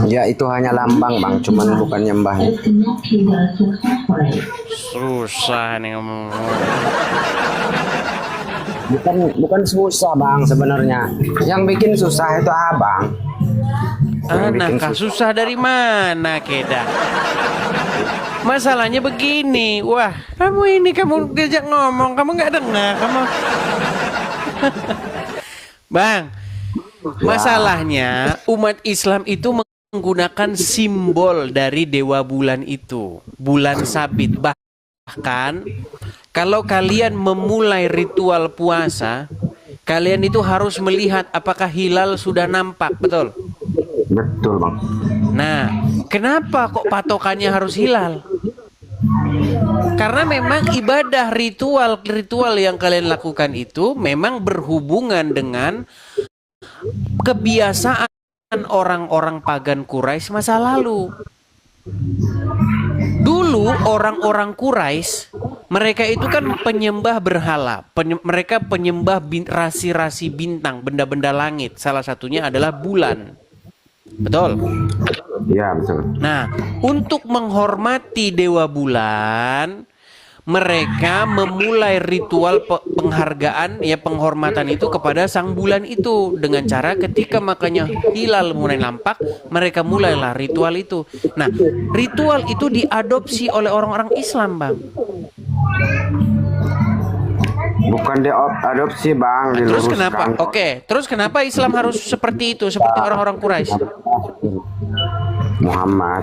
Ya itu hanya lambang bang, cuman bukan nyembahnya. Susah nih ngomong. Bukan susah bang sebenarnya. Yang bikin susah itu abang. Yang bikin Nah, susah. susah dari mana, Keda? Masalahnya begini, wah, kamu diajak ngomong, kamu nggak dengar, kamu. Bang, masalahnya umat Islam itu menggunakan simbol dari dewa bulan itu, bulan sabit. Bahkan kalau kalian memulai ritual puasa, kalian itu harus melihat apakah hilal sudah nampak, betul? Betul bang. Nah, kenapa kok patokannya harus hilal? Karena memang ibadah ritual yang kalian lakukan itu memang berhubungan dengan kebiasaan orang-orang pagan Quraisy masa lalu. Dulu orang-orang Quraisy mereka itu kan penyembah berhala, mereka penyembah rasi-rasi bintang, benda-benda langit. Salah satunya adalah bulan. Betul? Iya betul. Nah, untuk menghormati dewa bulan, mereka memulai ritual penghargaan ya penghormatan itu kepada sang bulan itu dengan cara ketika makanya hilal mulai nampak, mereka mulailah ritual itu. Nah, ritual itu diadopsi oleh orang-orang Islam, Bang. Bukan diadopsi bang, Nah, terus diluruskan. kenapa? Oke, terus kenapa Islam harus seperti itu, seperti orang-orang Quraisy? Muhammad.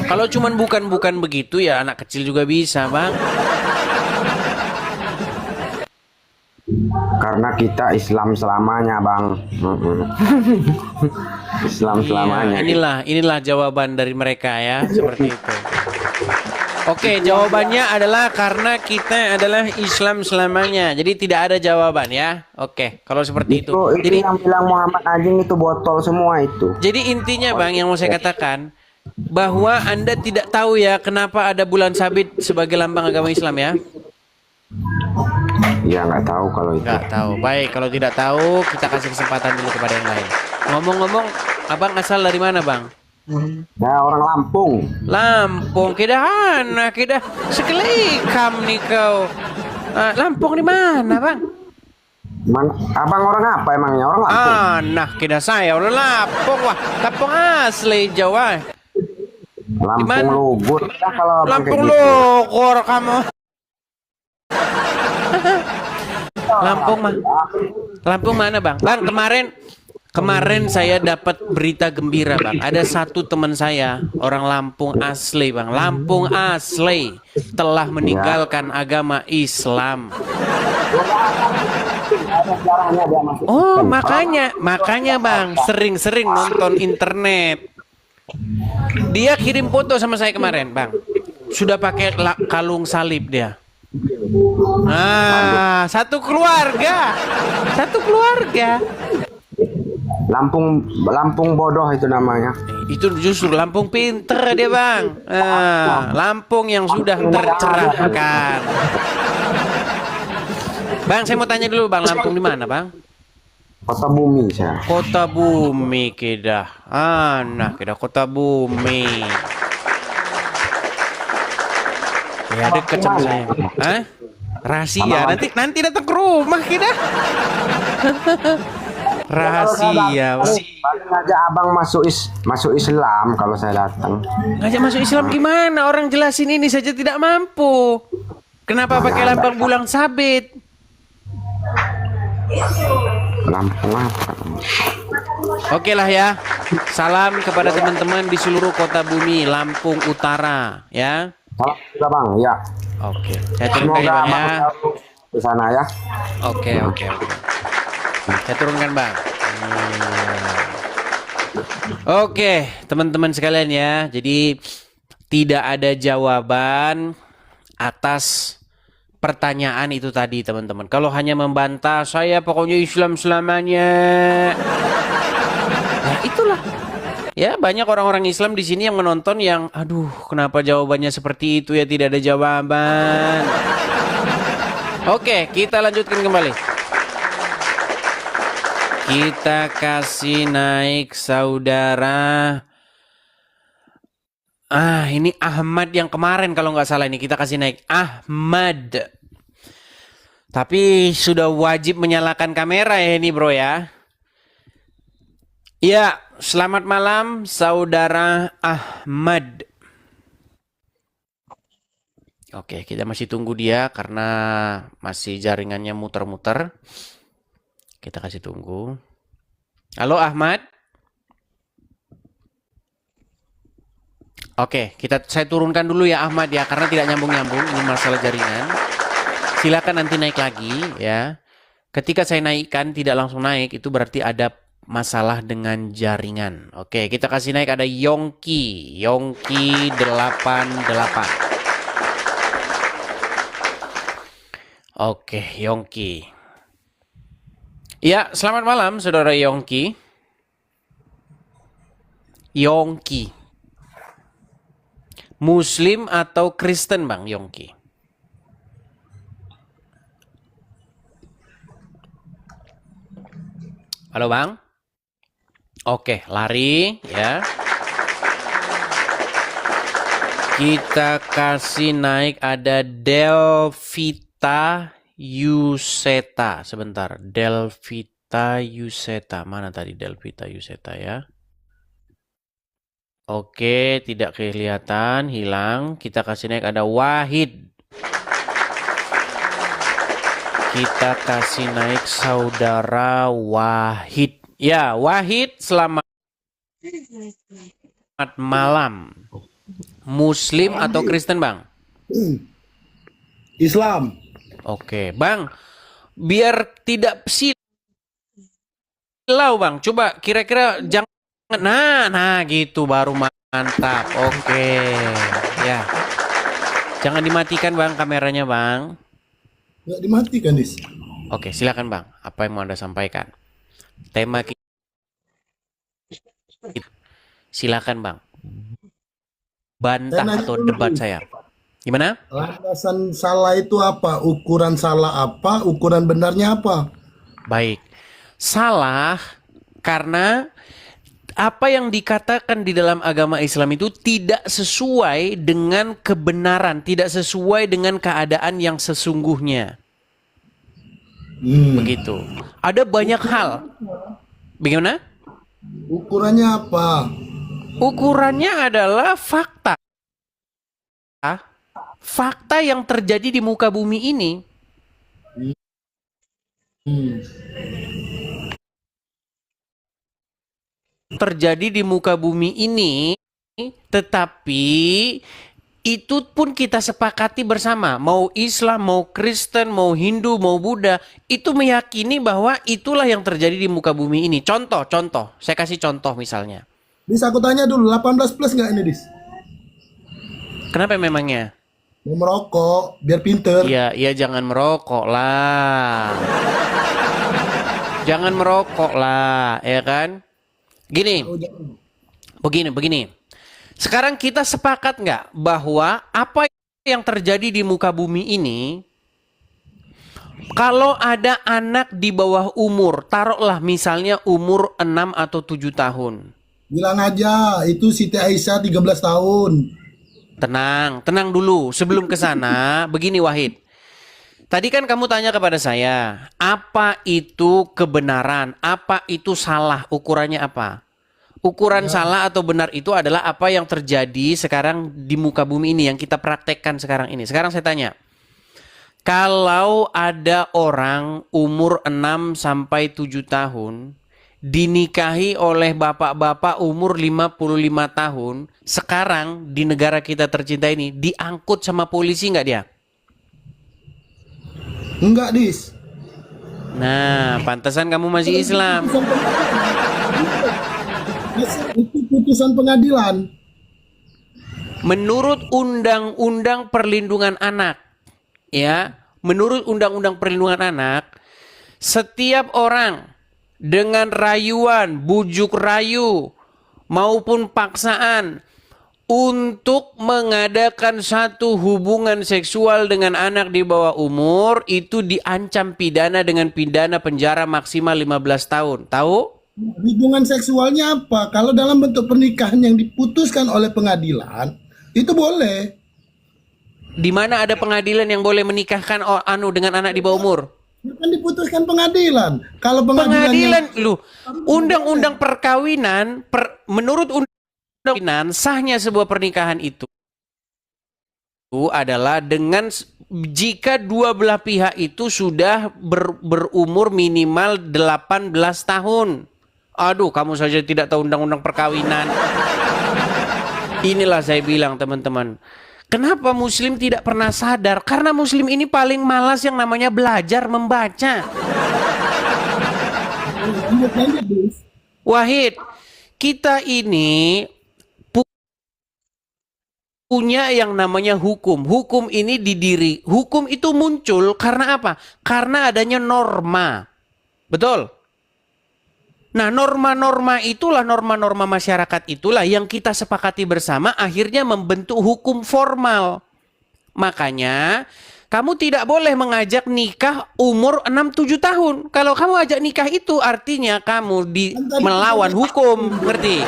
Kalau cuman bukan begitu ya anak kecil juga bisa, Bang. Karena kita Islam selamanya bang. Islam selamanya. Iya, inilah jawaban dari mereka ya, seperti itu. Oke, jawabannya adalah karena kita adalah Islam selamanya. Jadi tidak ada jawaban ya. Oke, kalau seperti itu. Itu Jadi yang bilang Muhammad anjing itu botol semua itu. jadi intinya Bang yang mau saya katakan bahwa Anda tidak tahu ya kenapa ada bulan sabit sebagai lambang agama Islam ya? Ya nggak tahu kalau itu. Nggak tahu. Baik, kalau tidak tahu kita kasih kesempatan dulu kepada yang lain. Ngomong-ngomong, Abang asal dari mana, Bang? Nah orang Lampung. Lampung, kita sekelikam nih kau. Lampung di mana, Bang? Abang orang apa emangnya orang Lampung? Nah, kita saya orang Lampung, wah, Lampung asli Jawa. Lampung Gimana? Lugur. Ya, kalau abang Lampung kayak gitu. Logor kamu. Lampung mah. Lampung mana, Bang? Bang, kemarin saya dapat berita gembira, Bang. Ada satu teman saya, orang Lampung asli, Bang. Lampung asli telah meninggalkan agama Islam. Ada sejarahnya dia masuk. Oh, makanya Bang, sering-sering nonton internet. Dia kirim foto sama saya kemarin, Bang. Sudah pakai kalung salib dia. Ah, satu keluarga. Satu keluarga. Lampung bodoh itu namanya. Itu justru Lampung pinter dia, Bang. Lampung yang sudah tercerahkan. Bang, saya mau tanya dulu, Bang, Lampung di mana, Bang? Kota Bumi saya. Kota Bumi, Kedah. Nah, Kedah Kota Bumi. Ya, dekat sama saya. Hah? Rahasia. Nanti datang ke rumah, Kedah. Rahasia. Paling ngajak abang masuk Islam kalau saya datang. Ngajak masuk Islam gimana? Orang jelasin ini saja tidak mampu. Kenapa pakai lambang bulan sabit? Lampung apa? Oke lah ya. Salam kepada teman-teman di seluruh kota bumi Lampung Utara ya. Salam juga bang, ya. Oke. Saya turunkan ya, Semoga Bang, abang ya. selalu di sana ya. Oke. Saya turunkan, Bang. Oke, teman-teman sekalian ya. Jadi tidak ada jawaban atas pertanyaan itu tadi, teman-teman. Kalau hanya membantah, saya pokoknya Islam selamanya. Nah, itulah. Ya, banyak orang-orang Islam di sini yang menonton yang, aduh, kenapa jawabannya seperti itu ya, tidak ada jawaban. Oke, kita lanjutkan kembali. Kita kasih naik saudara. Ini Ahmad yang kemarin kalau nggak salah ini kita kasih naik Ahmad. Tapi sudah wajib menyalakan kamera ya ini bro ya. Ya, selamat malam saudara Ahmad. Oke, kita masih tunggu dia karena masih jaringannya muter-muter. Kita kasih tunggu. Halo Ahmad. Oke, saya turunkan dulu ya Ahmad ya karena tidak nyambung-nyambung ini masalah jaringan. Silakan nanti naik lagi ya. Ketika saya naikkan tidak langsung naik itu berarti ada masalah dengan jaringan. Oke, kita kasih naik ada Yongki 88. Oke, Yongki. Ya, selamat malam saudara Yongki. Yongki. Muslim atau Kristen Bang Yongki? Halo Bang. Oke, lari ya. Kita kasih naik ada Delvita Yuseta. Sebentar, Delvita Yuseta. Mana tadi Delvita Yuseta ya? Oke, tidak kelihatan, hilang. Kita kasih naik ada Wahid. Kita kasih naik saudara Wahid. Ya, Wahid selamat malam. Muslim atau Kristen, Bang? Islam. Oke, Bang. Biar tidak silau, Bang. Coba kira-kira jangan. Nah gitu baru mantap. Oke. Ya. Jangan dimatikan, Bang, kameranya, Bang. Nggak dimatikan, Dis. Oke, silakan, Bang. Apa yang mau Anda sampaikan? Tema kita. Silakan, Bang. Bantah atau debat saya. Gimana? Landasan salah itu apa? Ukuran salah apa? Ukuran benarnya apa? Baik. Salah karena apa yang dikatakan di dalam agama Islam itu tidak sesuai dengan kebenaran, tidak sesuai dengan keadaan yang sesungguhnya. Begitu. Ada banyak hal. Bagaimana? Ukurannya apa? Ukurannya adalah fakta. Fakta yang terjadi di muka bumi ini. Terjadi di muka bumi ini, tetapi itu pun kita sepakati bersama, mau Islam, mau Kristen, mau Hindu, mau Buddha, itu meyakini bahwa itulah yang terjadi di muka bumi ini. Contoh, saya kasih contoh misalnya. Dis, aku tanya dulu, 18 plus nggak ini, Dis? Kenapa memangnya? Mau merokok, biar pinter. Ya jangan merokok lah. Jangan merokok lah, ya kan? Gini, begini. Sekarang kita sepakat nggak bahwa apa yang terjadi di muka bumi ini, kalau ada anak di bawah umur, taruhlah misalnya umur 6 atau 7 tahun. Bilang aja, itu Siti Aisyah 13 tahun. Tenang dulu. Sebelum ke sana, begini Wahid. Tadi kan kamu tanya kepada saya, apa itu kebenaran? Apa itu salah? Ukurannya apa? Ukuran salah atau benar itu adalah apa yang terjadi sekarang di muka bumi ini yang kita praktekkan sekarang ini. Sekarang saya tanya, kalau ada orang umur 6 sampai 7 tahun dinikahi oleh bapak-bapak umur 55 tahun, sekarang di negara kita tercinta ini diangkut sama polisi nggak dia? Enggak, Dis. Nah, pantesan kamu masih Islam. Itu putusan pengadilan. Menurut Undang-Undang Perlindungan Anak, ya, menurut Undang-Undang Perlindungan Anak, setiap orang dengan rayuan, bujuk rayu, maupun paksaan untuk mengadakan satu hubungan seksual dengan anak di bawah umur itu diancam pidana dengan pidana penjara maksimal 15 tahun. Tahu? Hubungan seksualnya apa? Kalau dalam bentuk pernikahan yang diputuskan oleh pengadilan, itu boleh. Di mana ada pengadilan yang boleh menikahkan dengan anak di bawah umur? Kan diputuskan pengadilan. Kalau pengadilannya Pengadilan lu undang-undang perkawinan menurut undang perkawinan sahnya sebuah pernikahan itu adalah jika dua belah pihak itu sudah berumur minimal 18 tahun. Aduh, kamu saja tidak tahu undang-undang perkawinan. Inilah saya bilang teman-teman. Kenapa Muslim tidak pernah sadar? Karena Muslim ini paling malas yang namanya belajar membaca. Wahid, kita ini punya yang namanya hukum. Hukum ini hukum itu muncul karena apa? Karena adanya norma. Betul? Nah, norma-norma itulah, norma-norma masyarakat itulah yang kita sepakati bersama akhirnya membentuk hukum formal. Makanya, kamu tidak boleh mengajak nikah umur 6-7 tahun. Kalau kamu ajak nikah itu artinya kamu melawan hukum. Ngerti?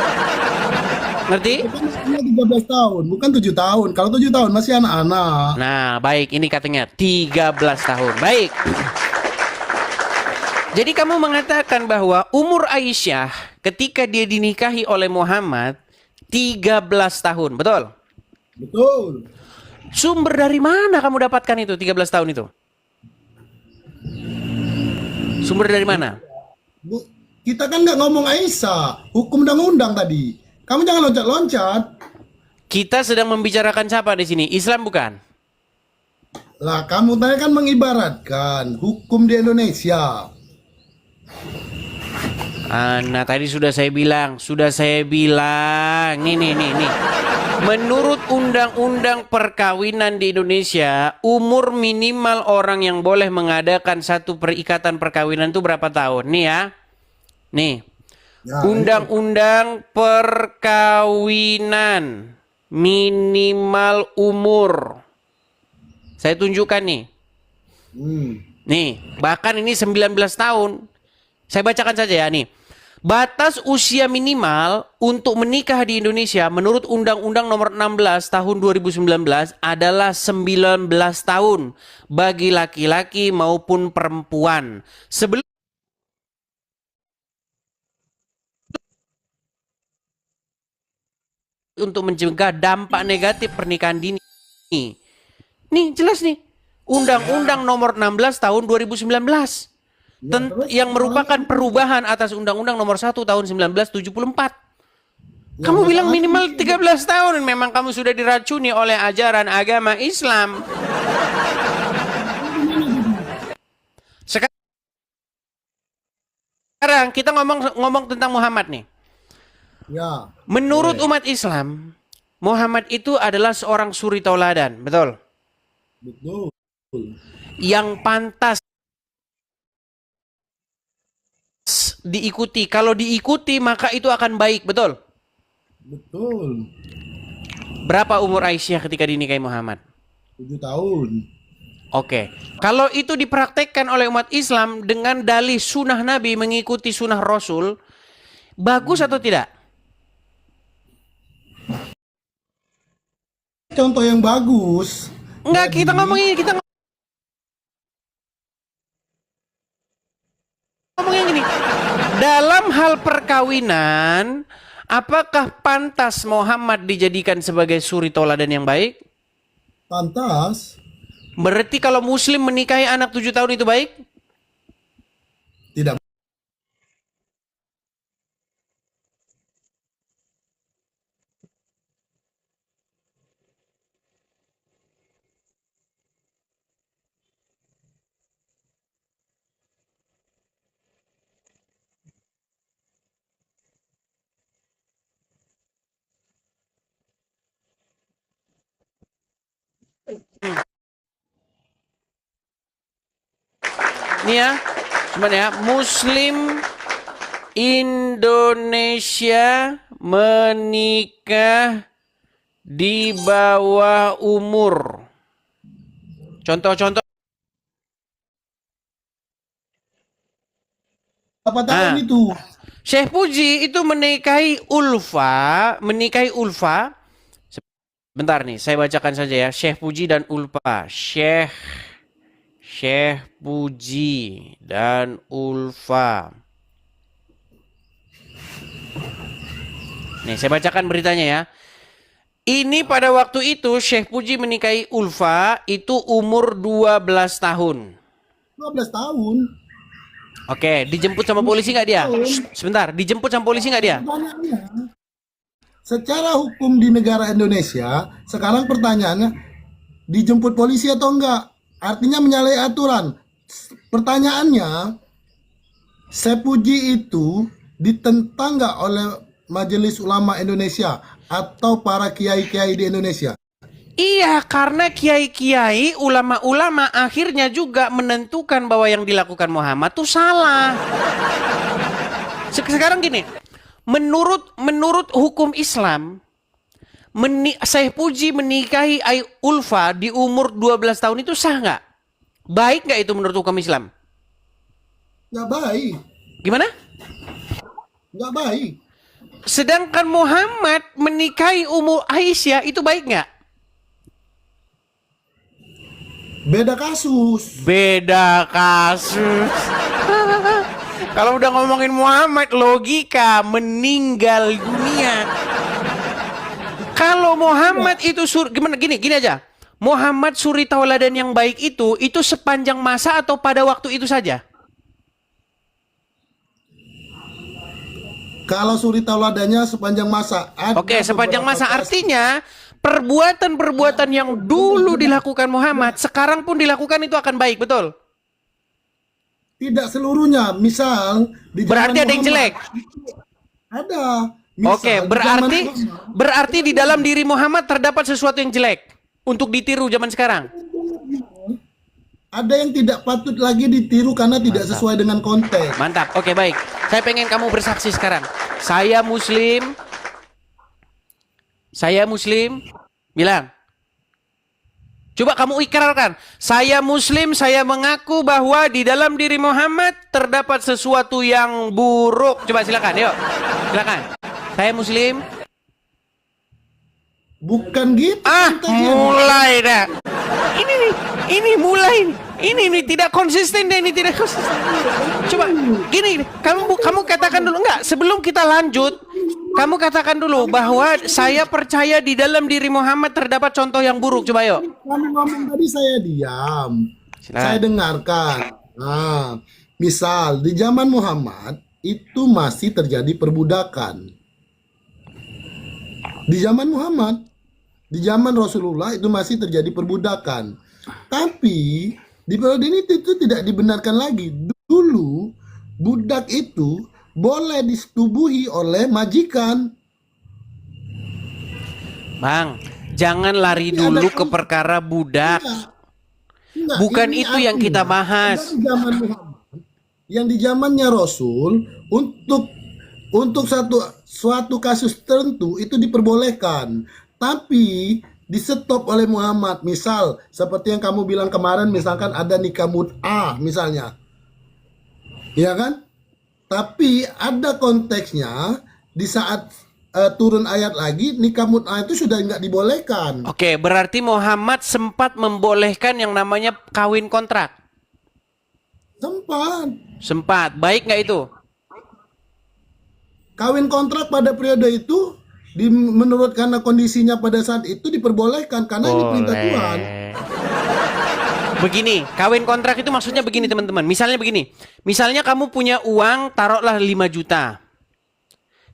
Ngerti? Bukan 13 tahun, bukan 7 tahun. Kalau 7 tahun masih anak-anak. Nah, baik. Ini katanya 13 tahun. Baik. Jadi kamu mengatakan bahwa umur Aisyah ketika dia dinikahi oleh Muhammad 13 tahun, betul? Betul. Sumber dari mana kamu dapatkan itu 13 tahun itu? Sumber dari mana? Kita kan nggak ngomong Aisyah, hukum undang-undang tadi. Kamu jangan loncat-loncat. Kita sedang membicarakan siapa di sini? Islam bukan? Lah, kamu tadi kan mengibaratkan hukum di Indonesia. Nah tadi sudah saya bilang. Nih. Menurut undang-undang perkawinan di Indonesia, umur minimal orang yang boleh mengadakan satu perikatan perkawinan itu berapa tahun? Nih ya. Nih. Ya, Undang-undang perkawinan minimal umur. Saya tunjukkan nih. Nih, bahkan ini 19 tahun. Saya bacakan saja ya nih. Batas usia minimal untuk menikah di Indonesia menurut Undang-Undang Nomor 16 Tahun 2019 adalah 19 tahun bagi laki-laki maupun perempuan. Sebelum untuk mencegah dampak negatif pernikahan dini. Nih, jelas nih. Undang-Undang Nomor 16 Tahun 2019. Yang merupakan perubahan atas Undang-Undang Nomor 1 Tahun 1974. Kamu bilang minimal 13 tahun. Memang kamu sudah diracuni oleh ajaran agama Islam. Sekarang kita ngomong tentang Muhammad nih. Ya. Menurut umat Islam, Muhammad itu adalah seorang suri tauladan, betul? Betul. Yang pantas diikuti. Kalau diikuti maka itu akan baik, betul? Betul. Berapa umur Aisyah ketika dinikahi Muhammad? 7 tahun. Oke. Kalau itu dipraktekkan oleh umat Islam dengan dalih sunnah Nabi mengikuti sunnah Rasul, bagus atau tidak? Contoh yang bagus. Enggak, kita ngomongin gini. Dalam hal perkawinan, apakah pantas Muhammad dijadikan sebagai suri tauladan yang baik? Pantas. Berarti kalau muslim menikahi anak 7 tahun itu baik? Tidak. Nih ya, cuman ya, Muslim Indonesia menikah di bawah umur. Contoh-contoh. Berapa tahun Ah. itu? Syekh Puji itu menikahi Ulfa. Bentar nih, saya bacakan saja ya. Syekh Puji dan Ulfa. Syekh Puji dan Ulfa. Nih, saya bacakan beritanya ya. Ini pada waktu itu Syekh Puji menikahi Ulfa itu umur 12 tahun. 12 tahun. Oke, dijemput sama polisi nggak dia? Shh, sebentar, dijemput sama polisi nggak dia? Pertanyaannya, secara hukum di negara Indonesia, sekarang pertanyaannya, dijemput polisi atau enggak? Artinya menyalahi aturan. Pertanyaannya, Sepuji itu ditentang nggak oleh Majelis Ulama Indonesia atau para kiai-kiai di Indonesia? Iya, karena kiai-kiai, ulama-ulama akhirnya juga menentukan bahwa yang dilakukan Muhammad itu salah. Sekarang gini, menurut hukum Islam, Syekh Puji menikahi Ulfa di umur 12 tahun itu sah nggak? Baik nggak itu menurut hukum Islam? Nggak baik, Gimana? nggak baik. Sedangkan Muhammad menikahi Ummu Aisyah itu baik nggak? Beda kasus. Beda kasus. Kalau udah ngomongin Muhammad, logika meninggal dunia. Kalau Muhammad itu gimana, gini aja. Muhammad suri tauladan yang baik itu sepanjang masa atau pada waktu itu saja? Kalau suri tauladannya sepanjang masa. Oke, sepanjang masa artinya perbuatan-perbuatan yang dulu dilakukan Muhammad sekarang pun dilakukan itu akan baik, betul? Tidak seluruhnya. Misal di zaman Berarti ada yang Muhammad, jelek. Ada. Misal, Oke, di zaman berarti di dalam diri Muhammad terdapat sesuatu yang jelek untuk ditiru zaman sekarang. ada yang tidak patut lagi ditiru karena tidak sesuai dengan konteks. Mantap. Oke, baik. Saya pengen kamu bersaksi sekarang. Saya Muslim. Bilang. Coba kamu ikrarkan. Saya Muslim, saya mengaku bahwa di dalam diri Muhammad terdapat sesuatu yang buruk. Coba silakan, yuk. Silakan. Saya Muslim. Bukan gitu. Ah, konteksnya. mulai dah. Ini mulai. Ini tidak konsisten deh, ini tidak konsisten. Coba gini, kamu katakan dulu enggak sebelum kita lanjut. Kamu katakan dulu bahwa saya percaya di dalam diri Muhammad terdapat contoh yang buruk. Coba yuk. Kamu ngomong tadi saya diam. Silakan. Saya dengarkan. Nah, misal di zaman Muhammad itu masih terjadi perbudakan. Di zaman Muhammad, di zaman Rasulullah itu masih terjadi perbudakan. Tapi di periode ini itu tidak dibenarkan lagi. Dulu budak itu boleh disetubuhi oleh majikan. Bang, jangan lari dulu ke perkara budak. Enggak, Bukan ini itu yang kita artinya, bahas. Di zaman Muhammad, yang di zamannya Rasul untuk suatu kasus tertentu itu diperbolehkan, tapi di stop oleh Muhammad. Misal seperti yang kamu bilang kemarin, misalkan ada nikah mut'ah misalnya, ya kan? Tapi ada konteksnya di saat turun ayat lagi nikah mut'ah itu sudah nggak dibolehkan. Oke, berarti Muhammad sempat membolehkan yang namanya kawin kontrak. Sempat. Baik nggak itu? Kawin kontrak pada periode itu menurut karena kondisinya pada saat itu diperbolehkan karena ini perintah Tuhan. Begini, kawin kontrak itu maksudnya begini teman-teman. Misalnya begini. Misalnya kamu punya uang, taruhlah 5 juta.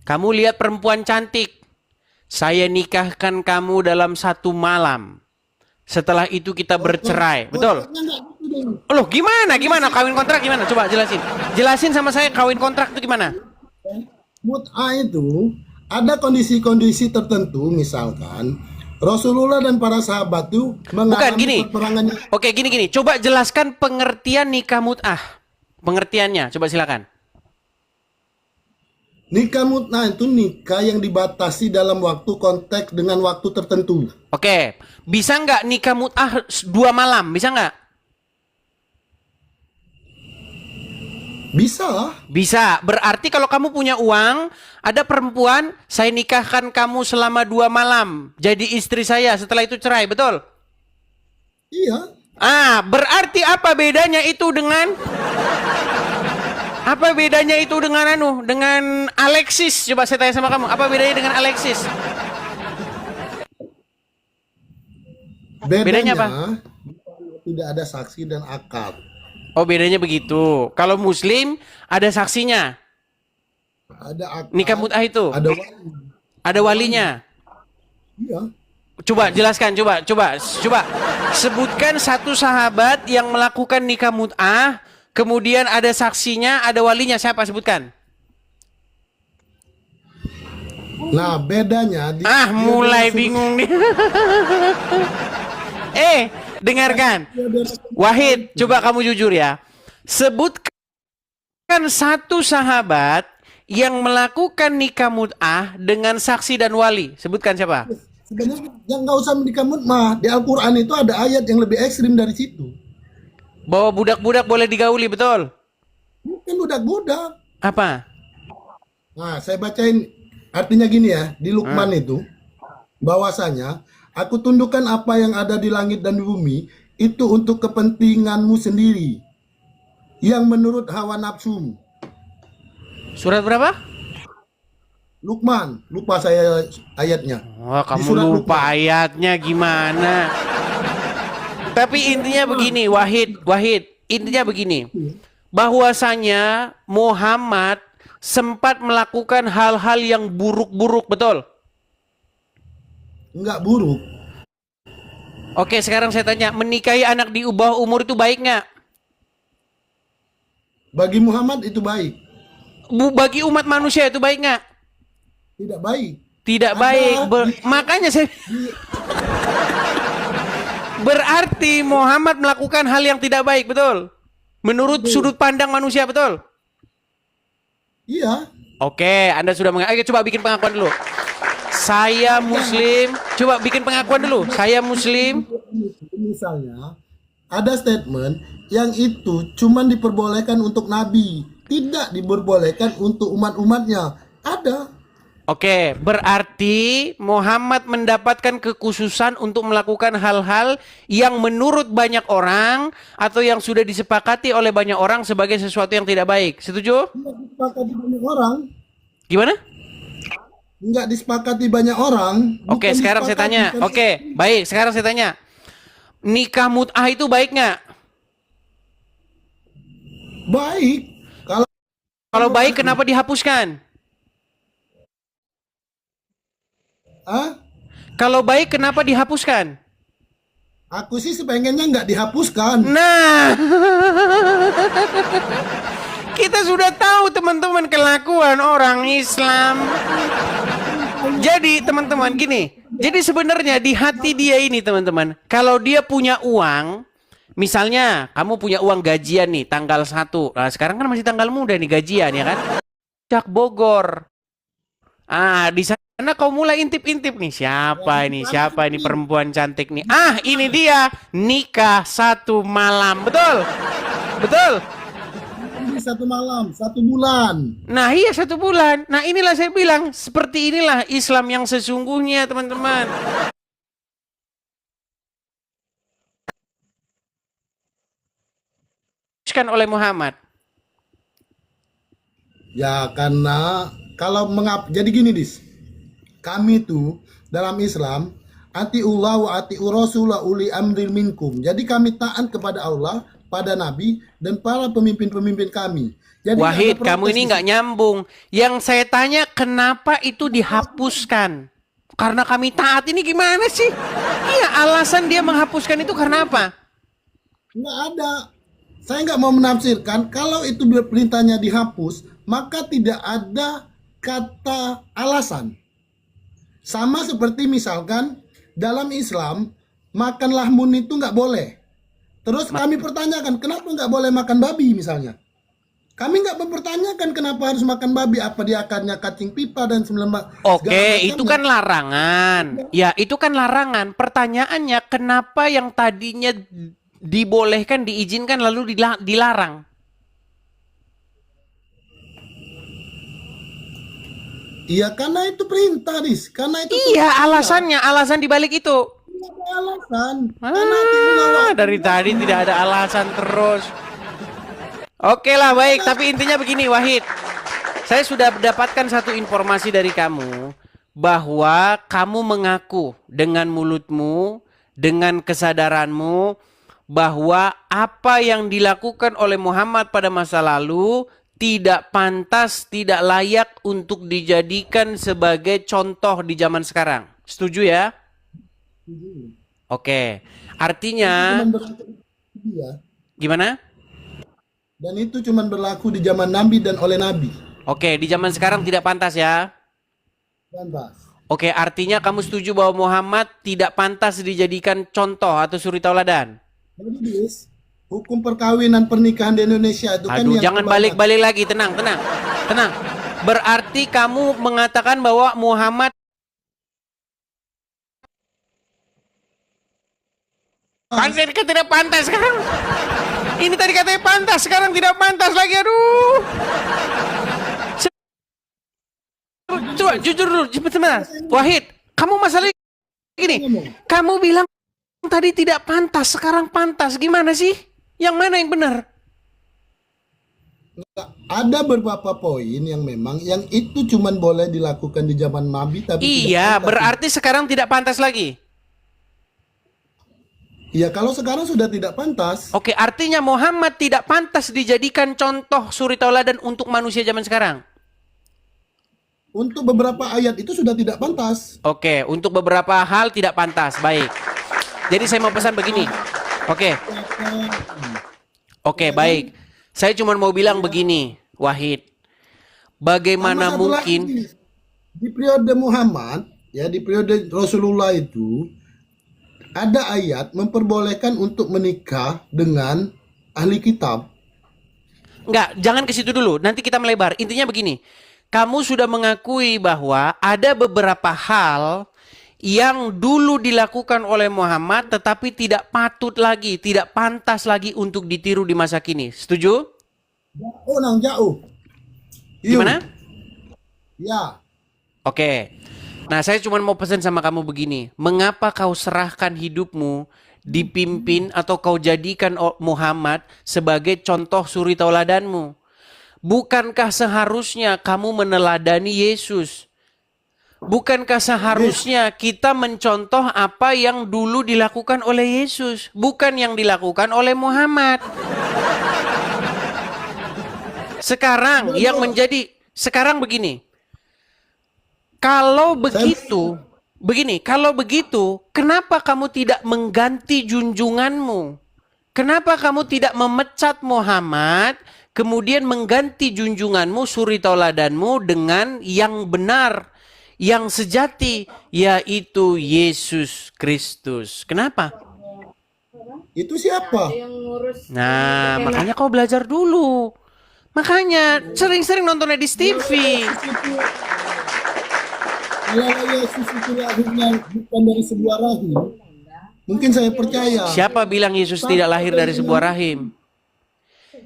Kamu lihat perempuan cantik. Saya nikahkan kamu dalam 1 malam. Setelah itu kita bercerai. Betul? Loh, gimana kawin kontrak gimana? Coba jelasin. Jelasin sama saya kawin kontrak itu gimana? Mut'ah itu ada kondisi-kondisi tertentu, misalkan Rasulullah dan para sahabat itu mengalami peperangan. Oke, gini. Coba jelaskan pengertian nikah mut'ah. Pengertiannya, coba silakan. Nikah mut'ah itu nikah yang dibatasi dalam waktu konteks dengan waktu tertentu. Oke, bisa nggak nikah mut'ah 2 malam? Bisa nggak? Bisa lah. Bisa. Berarti kalau kamu punya uang, ada perempuan, saya nikahkan kamu selama 2 malam. Jadi istri saya, setelah itu cerai, betul? Iya. Berarti apa bedanya itu dengan... Apa bedanya itu dengan Alexis? Coba saya tanya sama kamu, apa bedanya dengan Alexis? Bedanya apa? Tidak ada saksi dan akad. Oh, bedanya begitu. Kalau Muslim ada saksinya. Ada akad. Nikah mut'ah itu Ada wali. ada walinya. Iya. Coba jelaskan, coba. Sebutkan satu sahabat yang melakukan nikah mut'ah, kemudian ada saksinya, ada walinya. Siapa, sebutkan? Nah, bedanya Mulai bingung nih. Dengarkan. Wahid, coba kamu jujur ya. Sebutkan satu sahabat yang melakukan nikah mut'ah dengan saksi dan wali. Sebutkan siapa? Sebenarnya yang nggak usah nikah mut'ah. Di Al-Quran itu ada ayat yang lebih ekstrim dari situ. Bahwa budak-budak boleh digauli, betul? Bukan budak-budak. Apa? Nah, saya bacain artinya gini ya. Di Luqman itu, bahwasanya aku tundukkan apa yang ada di langit dan di bumi itu untuk kepentinganmu sendiri, yang menurut hawa nafsumu. Surat berapa? Luqman, lupa saya ayatnya. Wah, Di kamu surat lupa Luqman. ayatnya gimana? Tapi intinya begini, Wahid, intinya begini. Bahwasanya Muhammad sempat melakukan hal-hal yang buruk-buruk, betul? Enggak buruk. Oke, sekarang saya tanya, menikahi anak di bawah umur itu baik nggak? Bagi Muhammad itu baik. Bagi umat manusia itu baik nggak? Tidak baik. Tidak Ada baik. di- Makanya saya berarti Muhammad melakukan hal yang tidak baik, betul? Menurut sudut pandang manusia, betul? Iya. Oke, Anda sudah Oke, coba bikin pengakuan dulu. Saya Muslim. Coba bikin pengakuan dulu. Saya Muslim. Misalnya ada statement yang itu cuman diperbolehkan untuk Nabi, tidak diperbolehkan untuk umat-umatnya. Ada. Oke, berarti Muhammad mendapatkan kekhususan untuk melakukan hal-hal yang menurut banyak orang atau yang sudah disepakati oleh banyak orang sebagai sesuatu yang tidak baik. Setuju? Tidak disepakati banyak orang. Gimana? Nggak disepakati banyak orang. Oke, Bukan sekarang saya disepakati, tanya. bukan Oke, baik. Sekarang saya tanya. Nikah mut'ah itu baik nggak? baik. Kalau baik, kenapa dihapuskan? Ah, Kalau baik, kenapa dihapuskan? aku sih sepengennya nggak dihapuskan. Nah, kita sudah tahu teman-teman kelakuan orang Islam. Jadi teman-teman gini, jadi sebenarnya di hati dia ini teman-teman, kalau dia punya uang, misalnya kamu punya uang gajian nih tanggal 1. Nah, sekarang kan masih tanggal muda nih gajian ya kan? Cak Bogor. Di sana kau mulai intip-intip nih, siapa ini perempuan cantik nih. Ini dia, nikah 1 malam. Betul? Betul? Ini 1 malam, 1 bulan. Nah iya 1 bulan. Nah inilah saya bilang, seperti inilah Islam yang sesungguhnya teman-teman. Oleh Muhammad. Ya karena kalau jadi gini kami tuh dalam Islam atiullah wa atiur rasul uli amril minkum. Jadi kami taat kepada Allah, pada Nabi dan para pemimpin-pemimpin kami. Jadi Wahid, nggak ada kamu protes ini di nggak nyambung. Yang saya tanya kenapa itu dihapuskan? Karena kami taat ini gimana sih? Iya, alasan dia menghapuskan itu karena apa? Nggak ada. Saya nggak mau menafsirkan. Kalau itu perintahnya dihapus, maka tidak ada kata alasan. Sama seperti misalkan dalam Islam makan lahmun itu nggak boleh. Terus kami pertanyakan kenapa nggak boleh makan babi misalnya? Kami nggak mempertanyakan kenapa harus makan babi, apa dia akarnya cacing pipa dan segala Oke, itu macamnya. kan larangan. Ya, itu kan larangan. Pertanyaannya, kenapa yang tadinya dibolehkan, diizinkan, lalu dilarang? Iya, karena itu perintah, Dis. Karena itu Iya, tuntutan. alasan dibalik itu. Tidak ada alasan. Karena Allah Dari tadi tidak ada alasan terus. Oke lah, baik. Tapi intinya begini, Wahid. Saya sudah mendapatkan satu informasi dari kamu bahwa kamu mengaku dengan mulutmu, dengan kesadaranmu bahwa apa yang dilakukan oleh Muhammad pada masa lalu tidak pantas, tidak layak untuk dijadikan sebagai contoh di zaman sekarang. Setuju ya? Oke. Artinya, cuman berlaku di dia. gimana? Dan itu cuma berlaku di zaman Nabi dan oleh Nabi. Oke, di zaman sekarang tidak pantas ya. Pantas. Oke, artinya kamu setuju bahwa Muhammad tidak pantas dijadikan contoh atau suri tauladan? Jadi, Dis, hukum perkawinan pernikahan di Indonesia itu kan Aduh, yang jangan kebanyakan. balik-balik lagi. Tenang, tenang. Tenang. Berarti kamu mengatakan bahwa Muhammad pantas kan tidak pantas sekarang. Ini tadi katanya pantas, sekarang tidak pantas lagi. Aduh. Coba jujur dulu, sebentar. Wahid, kamu masalahnya gini. Kamu bilang tadi tidak pantas, sekarang pantas. Gimana sih? Yang mana yang benar? Ada beberapa poin yang memang yang itu cuman boleh dilakukan di zaman Nabi tapi Iya, tidak pantas. berarti sekarang tidak pantas lagi. Iya, kalau sekarang sudah tidak pantas. Oke, artinya Muhammad tidak pantas dijadikan contoh suri tauladan untuk manusia zaman sekarang. Untuk beberapa ayat itu sudah tidak pantas. Oke, untuk beberapa hal tidak pantas. Baik. Jadi saya mau pesan begini. Oke. Oke, baik. Saya cuma mau bilang begini, Wahid. Bagaimana Sama satu mungkin lagi, di periode Muhammad, ya di periode Rasulullah itu ada ayat memperbolehkan untuk menikah dengan ahli kitab. Enggak, jangan ke situ dulu. Nanti kita melebar. Intinya begini. Kamu sudah mengakui bahwa ada beberapa hal yang dulu dilakukan oleh Muhammad tetapi tidak patut lagi, tidak pantas lagi untuk ditiru di masa kini. Setuju? Oh, nang jauh. Iyo. Gimana? Ya. Oke. Nah, saya cuma mau pesan sama kamu begini. Mengapa kau serahkan hidupmu dipimpin atau kau jadikan Muhammad sebagai contoh suri tauladanmu? Bukankah seharusnya kamu meneladani Yesus? Bukankah seharusnya kita mencontoh apa yang dulu dilakukan oleh Yesus, bukan yang dilakukan oleh Muhammad? Sekarang begini. Kalau begitu, kenapa kamu tidak mengganti junjunganmu? Kenapa kamu tidak memecat Muhammad, kemudian mengganti junjunganmu, suri tauladanmu dengan yang benar, yang sejati, yaitu Yesus Kristus? Kenapa? Itu siapa? Nah, makanya kau belajar dulu. Makanya sering-sering nonton di TV. Kalau Yesus itu lahirnya bukan dari sebuah rahim, mungkin saya percaya. Siapa bilang Yesus tidak lahir dari sebuah rahim?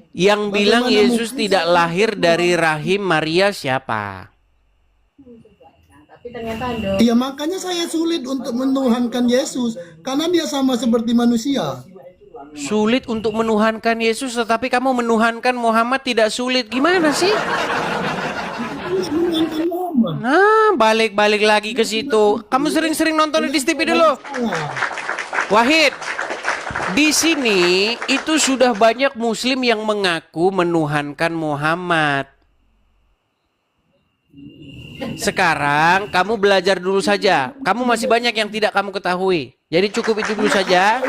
Yang bilang Yesus tidak lahir dari rahim Maria siapa? Iya, makanya saya sulit untuk menuhankan Yesus karena dia sama seperti manusia. Sulit untuk menuhankan Yesus, tetapi kamu menuhankan Muhammad tidak sulit. Gimana sih? Nah, balik-balik lagi ke situ. Kamu sering-sering nonton di TV dulu. Wahid, di sini itu sudah banyak Muslim yang mengaku menuhankan Muhammad. Sekarang kamu belajar dulu saja. Kamu masih banyak yang tidak kamu ketahui. Jadi cukup itu dulu saja.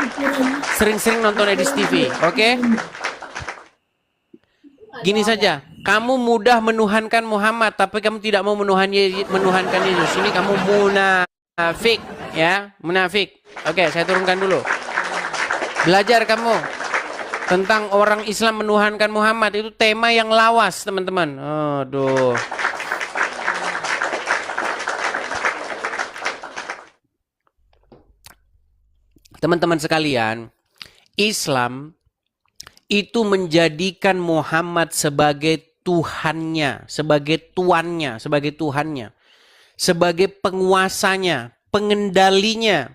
Sering-sering nonton Edis TV, oke? Gini saja. Kamu mudah menuhankan Muhammad, tapi kamu tidak mau menuhankan Yesus. Ini kamu munafik, ya, munafik. Oke, saya turunkan dulu. Belajar kamu. tentang orang Islam menuhankan Muhammad itu tema yang lawas, teman-teman. Aduh. Teman-teman sekalian, Islam itu menjadikan Muhammad sebagai Tuhannya, sebagai tuannya, sebagai Tuhannya, sebagai penguasanya, pengendalinya,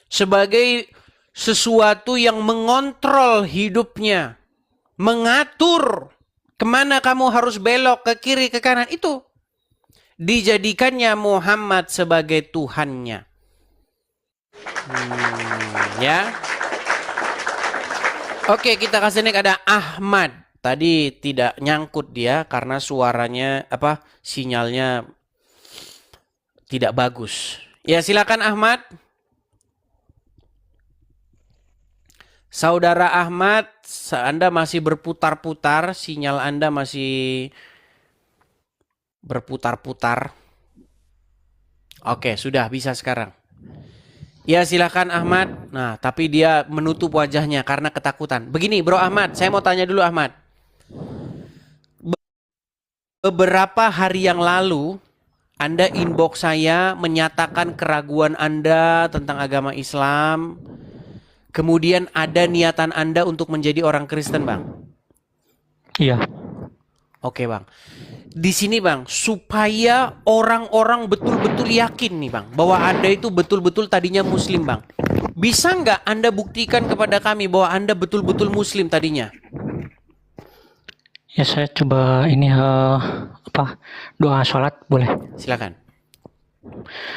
sebagai sesuatu yang mengontrol hidupnya, mengatur kemana kamu harus belok, ke kiri, ke kanan. Itu dijadikannya Muhammad sebagai Tuhannya. Ya. Oke, kita kasih naik ada Ahmad. Tadi tidak nyangkut dia karena suaranya sinyalnya tidak bagus. Ya, silakan Ahmad. Saudara Ahmad, Anda masih berputar-putar, sinyal Anda masih berputar-putar. Oke, sudah bisa sekarang. Ya, silakan Ahmad. Nah, tapi dia menutup wajahnya karena ketakutan. Begini, Bro Ahmad, saya mau tanya dulu Ahmad. Beberapa hari yang lalu, Anda inbox saya menyatakan keraguan Anda tentang agama Islam. Kemudian ada niatan Anda untuk menjadi orang Kristen, Bang. Iya. Oke, Bang. Di sini, Bang, supaya orang-orang betul-betul yakin nih, Bang, bahwa Anda itu betul-betul tadinya Muslim, Bang. Bisa nggak Anda buktikan kepada kami bahwa Anda betul-betul Muslim tadinya? Ya, saya coba ini doa sholat boleh. Silakan.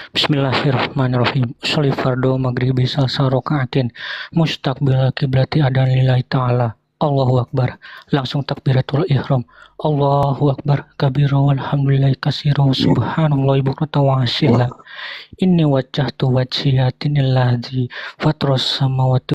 Bismillahirrahmanirrahim. Sholli fardu maghribi salsa rakaatin mustaqbil kiblati adan lillahi ta'ala. Allahu Akbar. Langsung takbiratul ihram. Allahu Akbar kabira walhamdulillahi katsira subhanallahi bukratan wa asila. Inni wajjahtu wajhiya lillazi fatras samawati